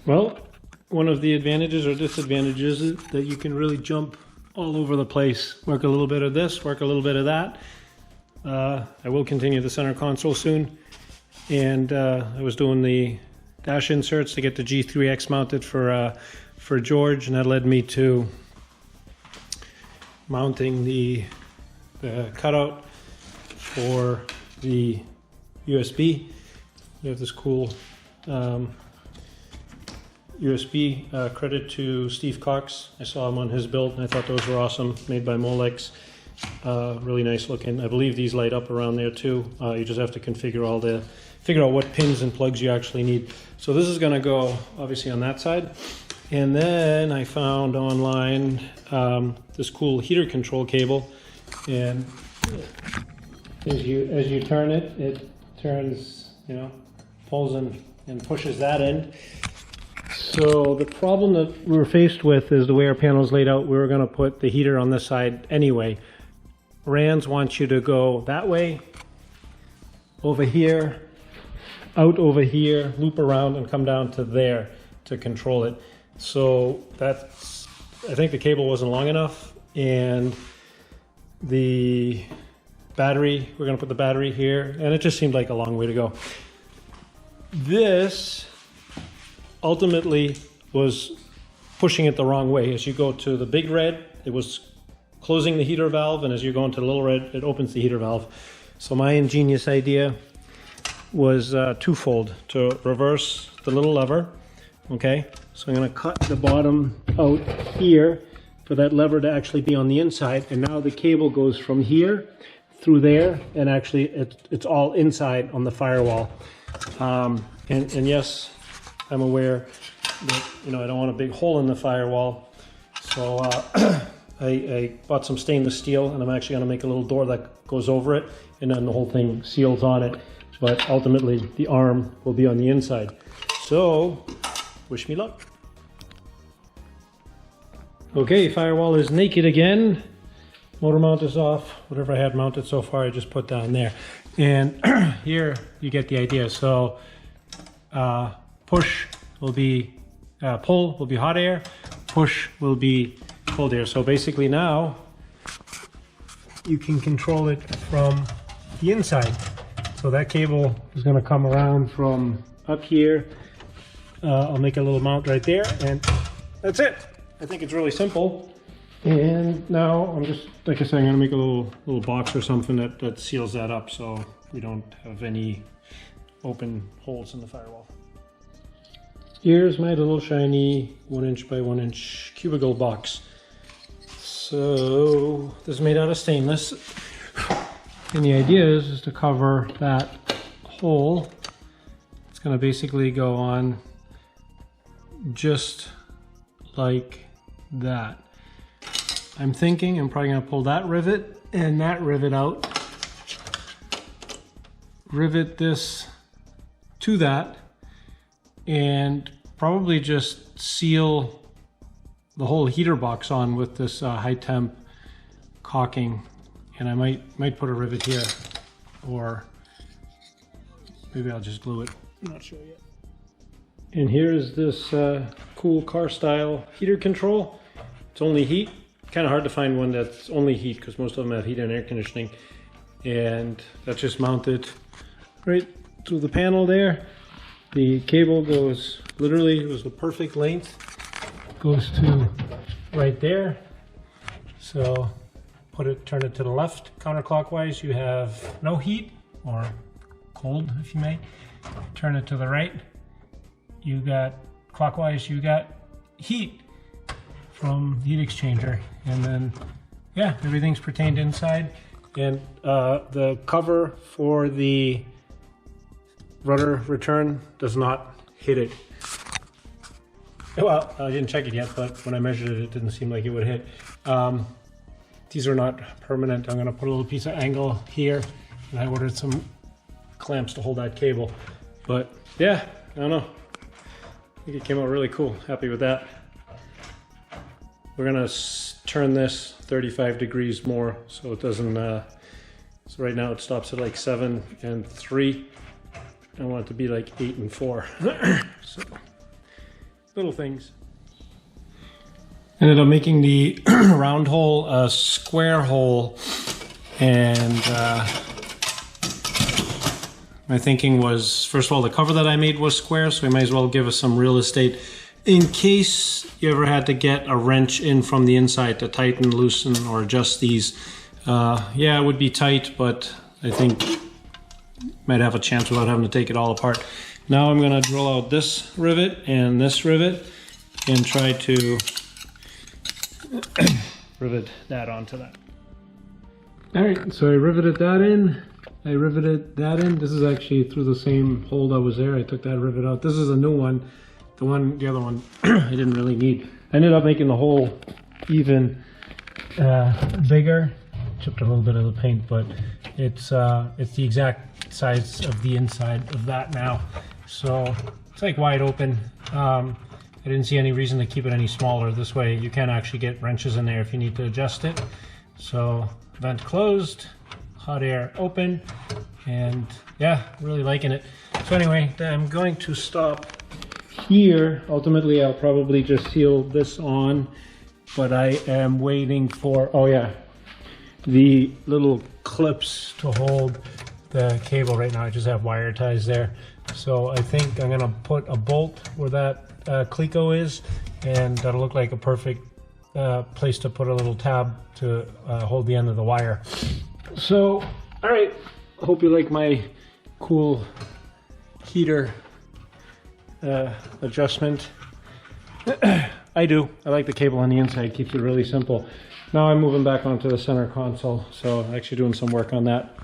Well, one of the advantages or disadvantages is that you can really jump all over the place. Work a little bit of this, work a little bit of that. I will continue the center console soon. And I was doing the dash inserts to get the G3X mounted for George, and that led me to mounting the cutout for the USB. We have this cool USB, credit to Steve Cox. I saw him on his build and I thought those were awesome, made by Molex. Really nice looking. I believe these light up around there too. You just have to figure out what pins and plugs you actually need. So this is going to go obviously on that side. And then I found online this cool heater control cable, and as you turn it, it turns, pulls and pushes that end. So the problem that we were faced with is the way our panel is laid out. We were going to put the heater on this side anyway. RANS wants you to go that way, over here, out over here, loop around and come down to there to control it. So I think the cable wasn't long enough, and the battery, we're going to put the battery here, and it just seemed like a long way to go. This ultimately was pushing it the wrong way. As you go to the big red, it was closing the heater valve, and as you're going to the little red, it opens the heater valve. So my ingenious idea was twofold: to reverse the little lever. Okay, so I'm going to cut the bottom out here for that lever to actually be on the inside, and now the cable goes from here through there, and actually it's all inside on the firewall. And yes, I'm aware that I don't want a big hole in the firewall, so I bought some stainless steel, and I'm actually going to make a little door that goes over it, and then the whole thing seals on it. But ultimately, the arm will be on the inside. So, wish me luck. Okay, firewall is naked again. Motor mount is off. Whatever I had mounted so far, I just put down there. And here you get the idea. So, push will be, pull will be hot air. Push will be cold air. So basically now, you can control it from the inside. So that cable is going to come around from up here. I'll make a little mount right there, and that's it. I think it's really simple. And now I'm just, like I said, I'm going to make a little box or something that seals that up, so we don't have any open holes in the firewall. Here's my little shiny 1" by 1" cubicle box. So this is made out of stainless. And the idea is to cover that hole. It's going to basically go on just like that. I'm thinking I'm probably going to pull that rivet and that rivet out. Rivet this to that, and probably just seal the whole heater box on with this high temp caulking. And I might put a rivet here, or maybe I'll just glue it. I'm not sure yet. And here's this cool car style heater control. It's only heat. Kind of hard to find one that's only heat, because most of them have heat and air conditioning. And that's just mounted right through the panel there. The cable goes, literally, it was the perfect length. Goes to right there. So turn it to the left counterclockwise, you have no heat, or cold if you may. Turn it to the right, you got clockwise, you got heat from the heat exchanger. And then, yeah, everything's pertained inside. And the cover for the rudder return does not hit it. Well, I didn't check it yet, but when I measured it, it didn't seem like it would hit. These are not permanent. I'm going to put a little piece of angle here, and I ordered some clamps to hold that cable. But yeah, I don't know. I think it came out really cool. Happy with that. We're going to turn this 35 degrees more so it doesn't, so right now it stops at like 7 and 3. I want it to be like 8 and 4. So little things. Ended up making the round hole a square hole, and my thinking was, first of all, the cover that I made was square, so we might as well give us some real estate in case you ever had to get a wrench in from the inside to tighten, loosen, or adjust these. Yeah, it would be tight, but I think might have a chance without having to take it all apart. Now I'm going to drill out this rivet and this rivet and try to rivet that onto that. All right, so I riveted that in. I riveted that in. This is actually through the same hole that was there. I took that rivet out. This is a new one. The other one I didn't really need. I ended up making the hole even bigger. Chipped a little bit of the paint, but it's the exact size of the inside of that now. So it's like wide open. I didn't see any reason to keep it any smaller. This way you can actually get wrenches in there if you need to adjust it. So vent closed, hot air open, and yeah, really liking it. So anyway, I'm going to stop here. Ultimately, I'll probably just seal this on, but I am waiting for, oh yeah, the little clips to hold the cable. Right now I just have wire ties there. So I think I'm gonna put a bolt where that cleco is, and that'll look like a perfect place to put a little tab to hold the end of the wire. So, all right, hope you like my cool heater adjustment. I do. I like the cable on the inside, keeps it really simple. Now I'm moving back onto the center console, so actually doing some work on that.